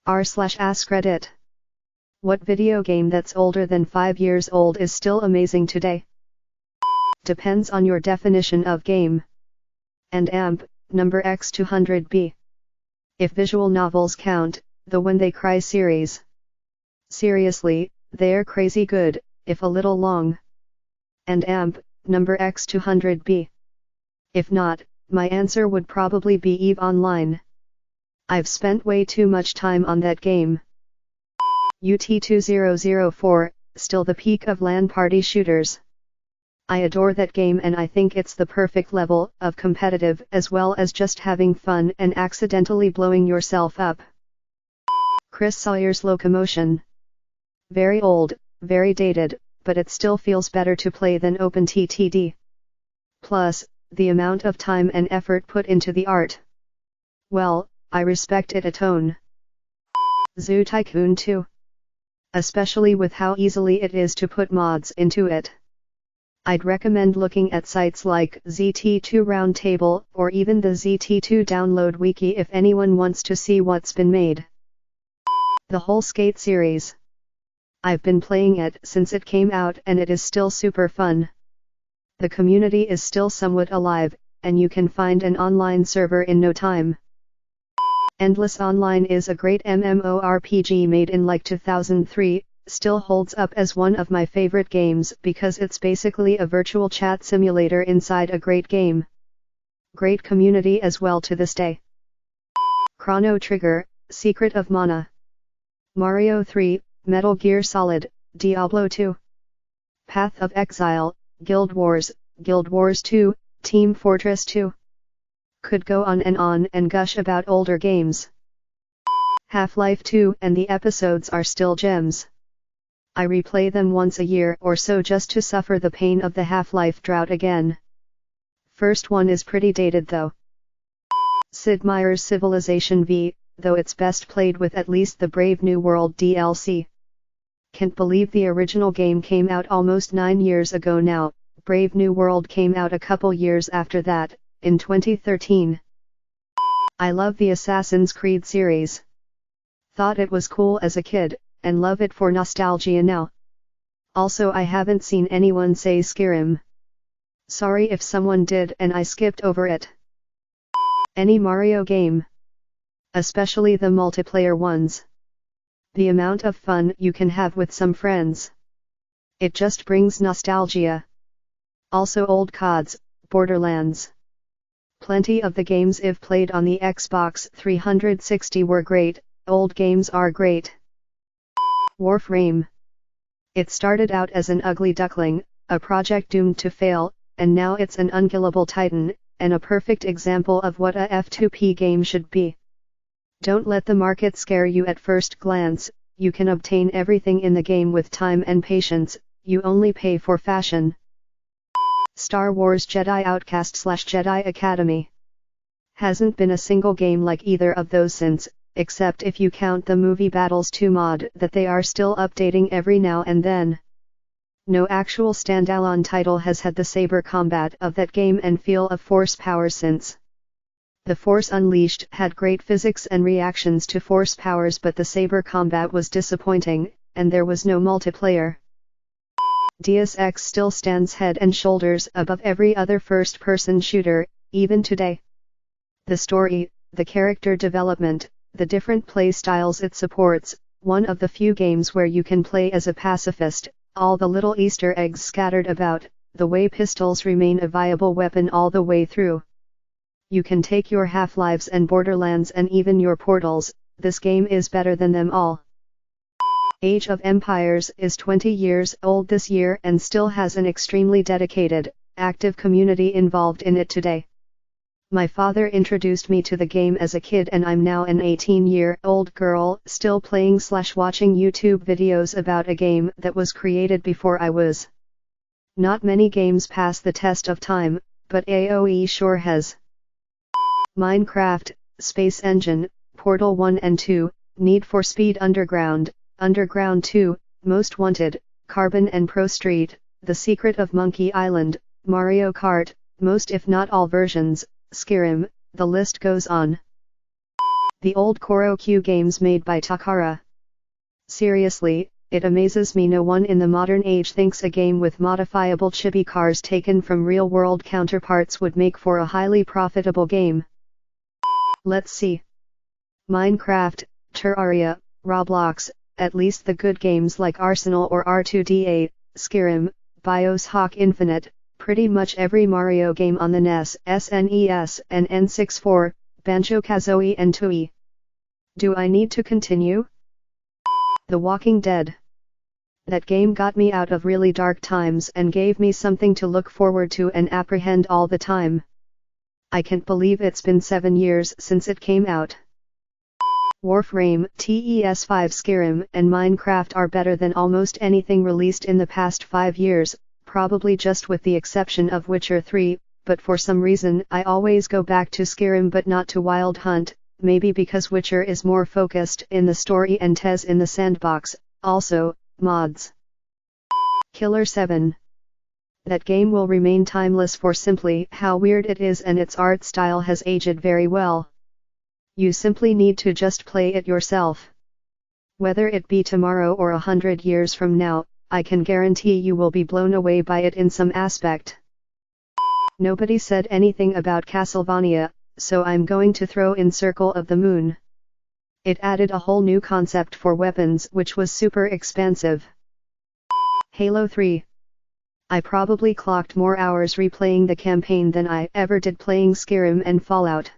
r/AskReddit. What video game that's older than 5 years old is still amazing today? Depends on your definition of game. And amp, number X200B. If visual novels count, the When They Cry series. Seriously, they're crazy good, if a little long. And amp, number X200B. If not, my answer would probably be EVE Online. I've spent way too much time on that game. UT2004, still the peak of LAN party shooters. I adore that game and I think it's the perfect level of competitive as well as just having fun and accidentally blowing yourself up. Chris Sawyer's Locomotion. Very old, very dated, but it still feels better to play than OpenTTD. Plus, the amount of time and effort put into the art. Well, I respect it a ton. Zoo Tycoon 2. Especially with how easily it is to put mods into it. I'd recommend looking at sites like ZT2 Roundtable or even the ZT2 Download Wiki if anyone wants to see what's been made. The whole Skate series. I've been playing it since it came out and it is still super fun. The community is still somewhat alive, and you can find an online server in no time. Endless Online is a great MMORPG made in like 2003, still holds up as one of my favorite games because it's basically a virtual chat simulator inside a great game. Great community as well to this day. Chrono Trigger, Secret of Mana. Mario 3, Metal Gear Solid, Diablo 2. Path of Exile, Guild Wars 2, Team Fortress 2. Could go on and gush about older games. Half-Life 2 and the episodes are still gems. I replay them once a year or so just to suffer the pain of the Half-Life drought again. First one is pretty dated though. Sid Meier's Civilization V, though it's best played with at least the Brave New World DLC. Can't believe the original game came out almost 9 years ago now. Brave New World came out a couple years after that, in 2013. I love the Assassin's Creed series. Thought it was cool as a kid, and love it for nostalgia now. Also, I haven't seen anyone say Skyrim. Sorry if someone did and I skipped over it. Any Mario game. Especially the multiplayer ones. The amount of fun you can have with some friends. It just brings nostalgia. Also old CODs, Borderlands. Plenty of the games I've played on the Xbox 360 were great, old games are great. Warframe. It started out as an ugly duckling, a project doomed to fail, and now it's an unkillable titan, and a perfect example of what a F2P game should be. Don't let the market scare you at first glance, you can obtain everything in the game with time and patience, you only pay for fashion. Star Wars Jedi Outcast/Jedi Academy. Hasn't been a single game like either of those since, except if you count the movie Battles 2 mod that they are still updating every now and then. No actual standalone title has had the saber combat of that game and feel of Force powers since. The Force Unleashed had great physics and reactions to Force powers, but the saber combat was disappointing, and there was no multiplayer. Deus Ex still stands head and shoulders above every other first-person shooter, even today. The story, the character development, the different play styles it supports, one of the few games where you can play as a pacifist, all the little Easter eggs scattered about, the way pistols remain a viable weapon all the way through. You can take your Half-Lives and Borderlands and even your Portals, this game is better than them all. Age of Empires is 20 years old this year and still has an extremely dedicated, active community involved in it today. My father introduced me to the game as a kid and I'm now an 18-year-old girl still playing/watching YouTube videos about a game that was created before I was. Not many games pass the test of time, but AoE sure has. Minecraft, Space Engine, Portal 1 and 2, Need for Speed Underground, Underground 2, Most Wanted, Carbon and Pro Street, The Secret of Monkey Island, Mario Kart, most if not all versions, Skyrim, the list goes on. The old Koro-Q games made by Takara. Seriously, it amazes me no one in the modern age thinks a game with modifiable chibi cars taken from real-world counterparts would make for a highly profitable game. Let's see. Minecraft, Terraria, Roblox, at least the good games like Arsenal or R2D8, Skyrim, BioShock Infinite, pretty much every Mario game on the NES, SNES, and N64, Banjo-Kazooie and Tooie. Do I need to continue? The Walking Dead. That game got me out of really dark times and gave me something to look forward to and apprehend all the time. I can't believe it's been 7 years since it came out. Warframe, TES5, Skyrim, and Minecraft are better than almost anything released in the past 5 years, probably just with the exception of Witcher 3, but for some reason I always go back to Skyrim but not to Wild Hunt, maybe because Witcher is more focused in the story and TES in the sandbox, also, mods. Killer 7. That game will remain timeless for simply how weird it is, and its art style has aged very well. You simply need to just play it yourself. Whether it be tomorrow or 100 years from now, I can guarantee you will be blown away by it in some aspect. Nobody said anything about Castlevania, so I'm going to throw in Circle of the Moon. It added a whole new concept for weapons which was super expansive. Halo 3. I probably clocked more hours replaying the campaign than I ever did playing Skyrim and Fallout.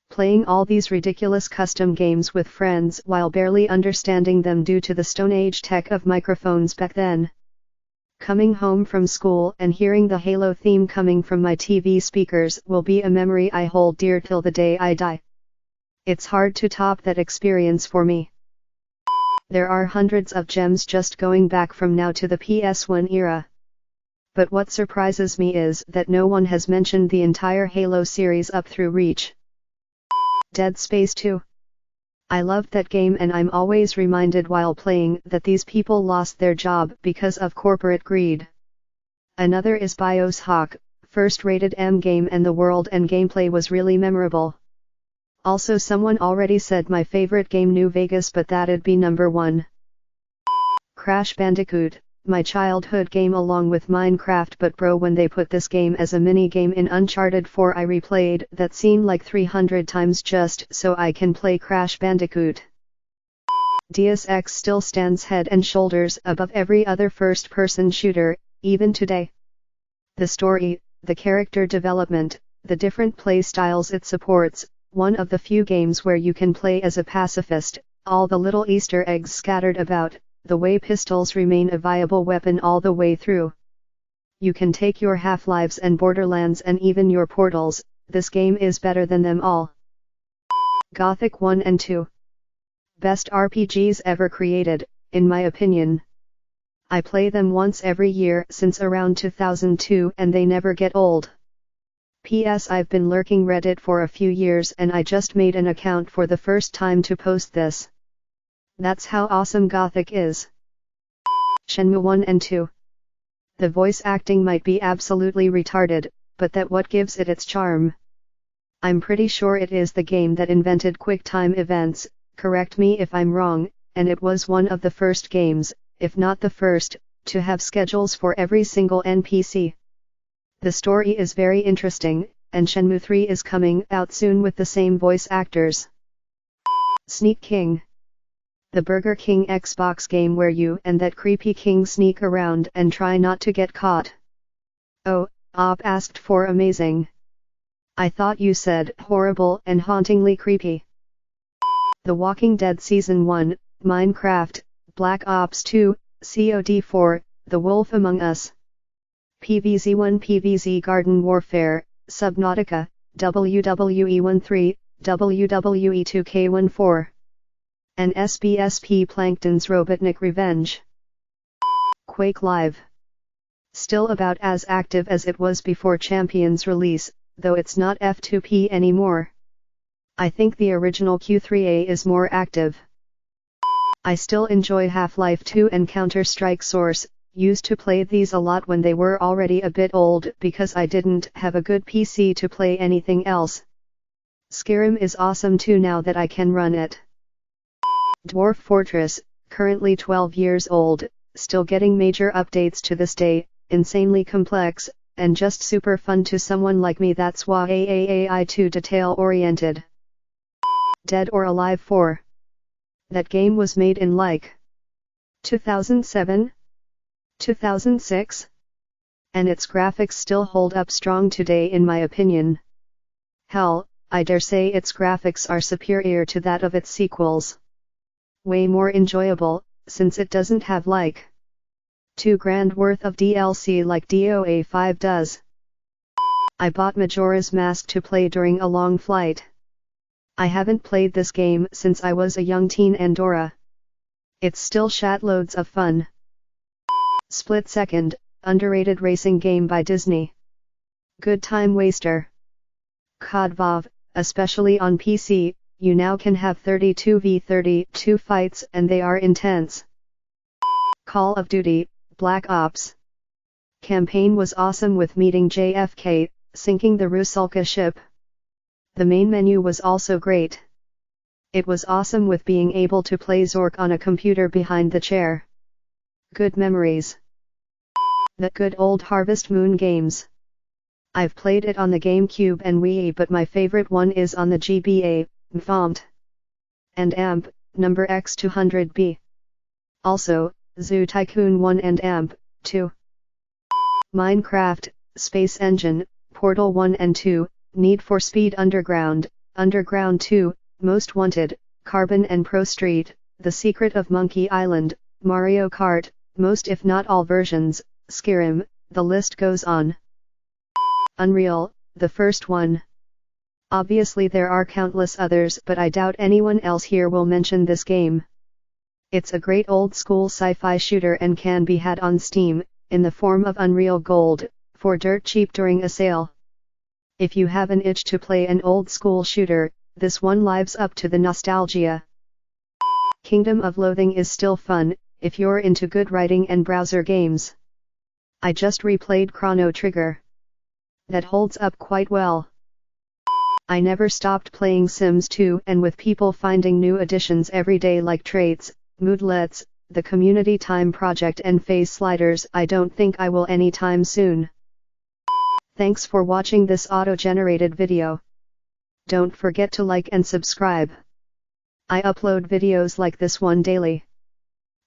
Playing all these ridiculous custom games with friends while barely understanding them due to the Stone Age tech of microphones back then. Coming home from school and hearing the Halo theme coming from my TV speakers will be a memory I hold dear till the day I die. It's hard to top that experience for me. There are hundreds of gems just going back from now to the PS1 era. But what surprises me is that no one has mentioned the entire Halo series up through Reach. Dead Space 2. I loved that game, and I'm always reminded while playing that these people lost their job because of corporate greed. Another is BioShock, first rated M game, and the world and gameplay was really memorable. Also, someone already said my favorite game New Vegas, but that'd be number 1. Crash Bandicoot, my childhood game along with Minecraft, but bro, when they put this game as a mini game in Uncharted 4, I replayed that scene like 300 times just so I can play Crash Bandicoot. Deus Ex still stands head and shoulders above every other first-person shooter, even today. The story, the character development, the different play styles it supports, one of the few games where you can play as a pacifist, all the little Easter eggs scattered about, the way pistols remain a viable weapon all the way through. You can take your Half-Lives and Borderlands and even your Portals, this game is better than them all. Gothic 1 and 2. Best RPGs ever created, in my opinion. I play them once every year since around 2002 and they never get old. P.S. I've been lurking Reddit for a few years and I just made an account for the first time to post this. That's how awesome Gothic is. Shenmue 1 and 2. The voice acting might be absolutely retarded, but that's what gives it its charm. I'm pretty sure it is the game that invented quick time events, correct me if I'm wrong, and it was one of the first games, if not the first, to have schedules for every single NPC. The story is very interesting, and Shenmue 3 is coming out soon with the same voice actors. Sneak King. The Burger King Xbox game where you and that creepy king sneak around and try not to get caught. Oh, Op asked for amazing. I thought you said horrible and hauntingly creepy. The Walking Dead Season 1, Minecraft, Black Ops 2, COD 4, The Wolf Among Us. PvZ1, PvZ Garden Warfare, Subnautica, WWE 13, WWE 2K14. And SBSP Plankton's Robotnik Revenge. Quake Live. Still about as active as it was before Champion's release, though it's not F2P anymore. I think the original Q3A is more active. I still enjoy Half-Life 2 and Counter-Strike Source, used to play these a lot when they were already a bit old because I didn't have a good PC to play anything else. Skyrim is awesome too now that I can run it. Dwarf Fortress, currently 12 years old, still getting major updates to this day, insanely complex, and just super fun to someone like me that's why too detail oriented. Dead or Alive 4. That game was made in like 2007? 2006? And its graphics still hold up strong today in my opinion. Hell, I dare say its graphics are superior to that of its sequels. Way more enjoyable, since it doesn't have like $2,000 worth of DLC like DOA 5 does. I bought Majora's Mask to play during a long flight. I haven't played this game since I was a young teen Andorra. It's still shatloads of fun. Split Second, underrated racing game by Disney. Good time waster. COD VOV, especially on PC, you now can have 32v32 fights and they are intense. Call of Duty, Black Ops. Campaign was awesome with meeting JFK, sinking the Rusalka ship. The main menu was also great. It was awesome with being able to play Zork on a computer behind the chair. Good memories. The good old Harvest Moon games. I've played it on the GameCube and Wii, but my favorite one is on the GBA, MFOMT. And AMP, number X200B. Also, Zoo Tycoon 1 and AMP, 2. Minecraft, Space Engine, Portal 1 and 2, Need for Speed Underground, Underground 2, Most Wanted, Carbon and Pro Street, The Secret of Monkey Island, Mario Kart, most if not all versions, Skyrim, the list goes on. Unreal, the first one. Obviously there are countless others, but I doubt anyone else here will mention this game. It's a great old school sci-fi shooter and can be had on Steam, in the form of Unreal Gold, for dirt cheap during a sale. If you have an itch to play an old school shooter, this one lives up to the nostalgia. Kingdom of Loathing is still fun, if you're into good writing and browser games. I just replayed Chrono Trigger. That holds up quite well. I never stopped playing Sims 2, and with people finding new additions every day like traits, moodlets, the community time project and phase sliders, I don't think I will anytime soon. Thanks for watching this auto-generated video. Don't forget to like and subscribe. I upload videos like this one daily.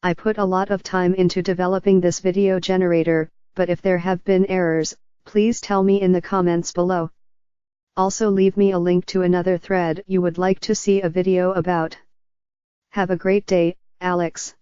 I put a lot of time into developing this video generator, but if there have been errors, please tell me in the comments below. Also leave me a link to another thread you would like to see a video about. Have a great day, Alex.